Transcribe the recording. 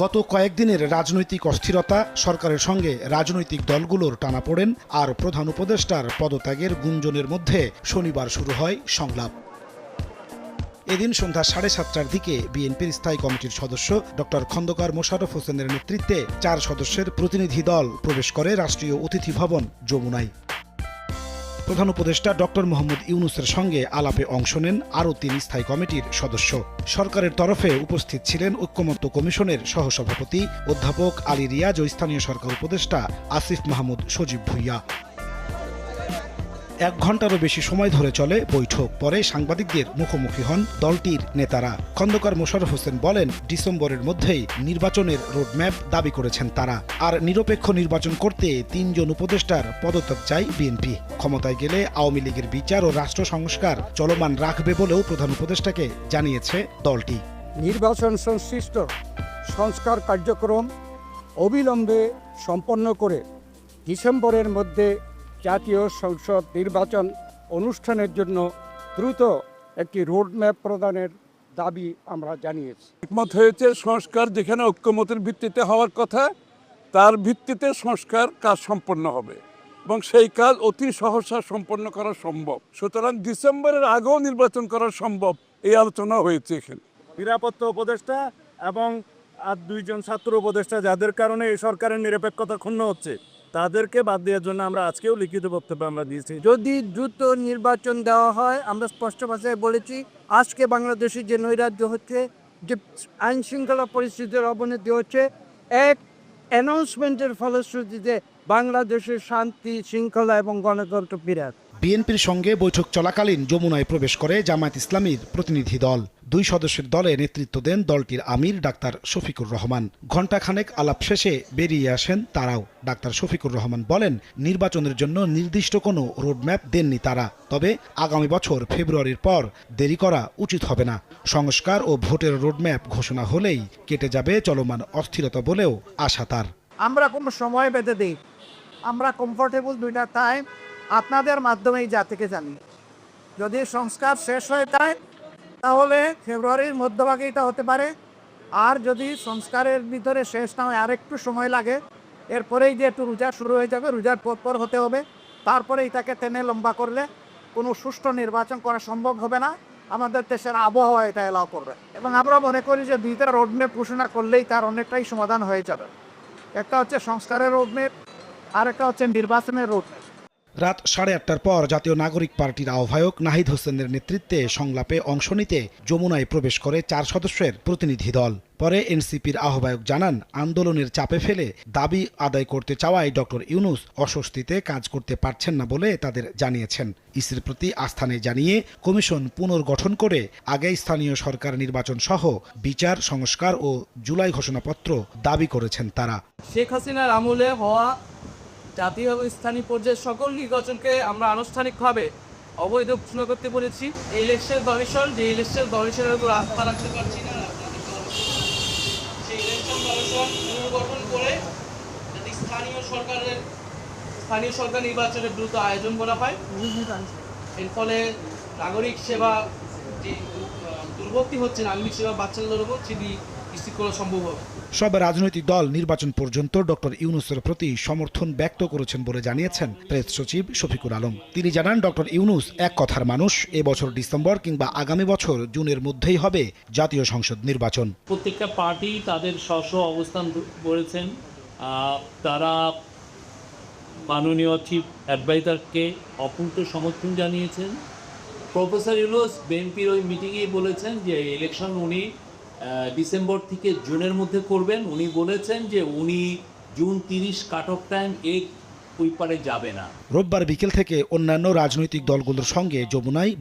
গত কয়েকদিনের রাজনৈতিক অস্থিরতা, সরকারের সঙ্গে রাজনৈতিক দলগুলোর টানাপোড়েন আর প্রধান উপদেষ্টার পদত্যাগের গুঞ্জনের মধ্যে শনিবার শুরু হয় সংলাপ। এদিন সন্ধ্যা 7:30টার দিকে বিএনপির স্থায়ী কমিটির সদস্য ডক্টর খন্দকার মোশাররফ হোসেনের নেতৃত্বে 4 সদস্যের প্রতিনিধি দল প্রবেশ করে রাষ্ট্রীয় অতিথি ভবন যমুনায়। প্রধান উপদেষ্টা ডক্টর মোহাম্মদ ইউনূসের সঙ্গে আলাপে অংশ নেন আরও 3 স্থায়ী কমিটির সদস্য। সরকারের তরফে উপস্থিত ছিলেন ঐক্যমত্য কমিশনের সহসভাপতি অধ্যাপক আলী রিয়াজ ও স্থানীয় সরকার উপদেষ্টা আসিফ মাহমুদ সজীব ভুইয়া। 1 ঘণ্টারও বেশি সময় ধরে চলে বৈঠক। পরে সাংবাদিকদের মুখোমুখি হন দলটির নেতারা। খন্দকার মোশাররফ হোসেন বলেন, ডিসেম্বরের মধ্যেই নির্বাচনের রোডম্যাপ দাবি করেছেন তারা। আর নিরপেক্ষ নির্বাচন করতে 3 জন উপদেষ্টার পদত্যাগ চাই বিএনপি। ক্ষমতায় গেলে আওয়ামী লীগের বিচার ও রাষ্ট্র সংস্কার চলমান রাখবে বলেও প্রধান উপদেষ্টাকে জানিয়েছে দলটি। নির্বাচন সংশ্লিষ্ট সংস্কার কার্যক্রম অবিলম্বে সম্পন্ন করে ডিসেম্বরের মধ্যে জাতীয় সংসদ নির্বাচন অনুষ্ঠানের জন্য দ্রুত একটি রোডম্যাপ প্রদানের দাবি আমরা জানিয়েছি। একমত হয়েছে সংস্কার যেখানে ঐক্যমতের ভিত্তিতে হওয়ার কথা, তার ভিত্তিতে সংস্কার কাজ সম্পন্ন হবে এবং সেই কাজ অতি সহসা সম্পন্ন করা সম্ভব। সুতরাং ডিসেম্বরের আগেও নির্বাচন করা সম্ভব, এই আলোচনা হয়েছে এখানে। নিরাপত্তা উপদেষ্টা এবং আর 2 জন ছাত্র উপদেষ্টা যাদের কারণে এই সরকারের নিরপেক্ষতা ক্ষুণ্ণ হচ্ছে, তাদেরকে বাদ দেওয়ার জন্য আমরা আজকেও লিখিত বক্তব্য আমরা দিয়েছি। যদি দ্রুত নির্বাচন দেওয়া হয়, আমরা স্পষ্ট ভাষায় বলেছি, আজকে বাংলাদেশে যে নৈরাজ্য হচ্ছে, যে আইন শৃঙ্খলা পরিস্থিতির অবনতি হচ্ছে, এক অ্যানাউন্সমেন্টের ফলশ্রুতিতে বাংলাদেশের শান্তি শৃঙ্খলা এবং গণতন্ত্র বিরাট। বিএনপির সঙ্গে বৈঠক চলাকালীন যমুনায় প্রবেশ করে জামায়াত ইসলামীর প্রতিনিধি দল। 2 সদস্যের দলে নেতৃত্ব দেন দলটির আমির ডাক্তার শফিকুর রহমান। ঘণ্টাখানেক আলাপ শেষে বেরিয়ে আসেন তারাও। ডাক্তার শফিকুর রহমান বলেন, নির্বাচনের জন্য নির্দিষ্ট কোনো রোডম্যাপ দেননি তারা, তবে আগামী বছর ফেব্রুয়ারির পর দেরি করা উচিত হবে না। সংস্কার ও ভোটের রোডম্যাপ ঘোষণা হলেই কেটে যাবে চলমান অস্থিরতা বলেও আশা তার। আমরা কোনো সময় বেঁধে দিই, আমরা কমফোর্টেবল 2টা টাইম আপনাদের মাধ্যমেই জাতিকে জানি। যদি সংস্কার শেষ হয়ে যায় তাহলে ফেব্রুয়ারির মধ্যভাগে এটা হতে পারে, আর যদি সংস্কারের ভিতরে শেষ না হয় আর একটু সময় লাগে, এরপরেই যে একটু রোজা শুরু হয়ে যাবে, রোজার পর হতে হবে, তারপরে এটাকে টেনে লম্বা করলে কোনো সুষ্ঠু নির্বাচন করা সম্ভব হবে না। আমাদের দেশের আবহাওয়া এটা এলাও করবে এবং আমরা মনে করি যে 2টা রোডম্যাপ ঘোষণা করলেই তার অনেকটাই সমাধান হয়ে যাবে। একটা হচ্ছে সংস্কারের রোডম্যাপ, আর একটা হচ্ছে নির্বাচনের রোডম্যাপ। রাত 8:30টার পর জাতীয় নাগরিক পার্টির আহ্বায়ক নাহিদ হোসেনের নেতৃত্বে সংলাপে অংশ নিতে যমুনায় প্রবেশ করে 4 সদস্যের প্রতিনিধি দল। পরে এনসিপির আহ্বায়ক জানান, আন্দোলনের চাপে ফেলে দাবি আদায় করতে চাওয়ায় ডক্টর ইউনূস অস্বস্তিতে কাজ করতে পারছেন না বলে তাদের জানিয়েছেন। ইসির প্রতি আস্থা নেই জানিয়ে কমিশন পুনর্গঠন করে আগে স্থানীয় সরকার নির্বাচন সহ বিচার সংস্কার ও জুলাই ঘোষণাপত্র দাবি করেছেন তারা। শেখ হাসিনার আমলে হওয়া জাতীয় এবং স্থানীয় পর্যায়ের সকল নির্বাচনকে আমরা আনুষ্ঠানিকভাবে অবৈধ ঘোষণা করতে বলেছি। এই ইলেকশন কমিশন যে ইলেকশন কমিশনের উপর আস্থা রাখতে পারছি না, সেই ইলেকশন কমিশন পুনর্গঠন করে যাতে স্থানীয় সরকার নির্বাচনের দ্রুত আয়োজন করা হয়। এর ফলে নাগরিক সেবা যে দুর্ভোগটি হচ্ছে, নাগরিক সেবা বাচ্চাদের উপর সেটি নিশ্চিত করা সম্ভব হবে। সব রাজনৈতিক দল নির্বাচন পর্যন্ত ডক্টর ইউনূসের প্রতি সমর্থন ব্যক্ত করেছেন বলে জানিয়েছেন প্রেস সচিব শফিকুল আলম। তিনি জানান, ডক্টর ইউনূস এক কথার মানুষ। এবছর ডিসেম্বর কিংবা আগামী বছর জুনের মধ্যেই হবে জাতীয় সংসদ নির্বাচন। প্রত্যেকটা পার্টি তাদের স্ব অবস্থান করেছেন। তারা মাননীয় চিফ অ্যাডভাইজারকে অকুণ্ঠ সমর্থন জানিয়েছেন। প্রফেসর ইউনূস বিএনপির ওই মিটিংয়েই বলেছেন যে ইলেকশন উনি ডিসেম্বর থেকে জুনের মধ্যে করবেন। উনি বলেছেন যে উনি জুন 30 কাট অফ টাইম ওই পারে যাবে না। রোববার বিকেল থেকে অন্যান্য রাজনৈতিক দলগুলোর সঙ্গে যমুনায়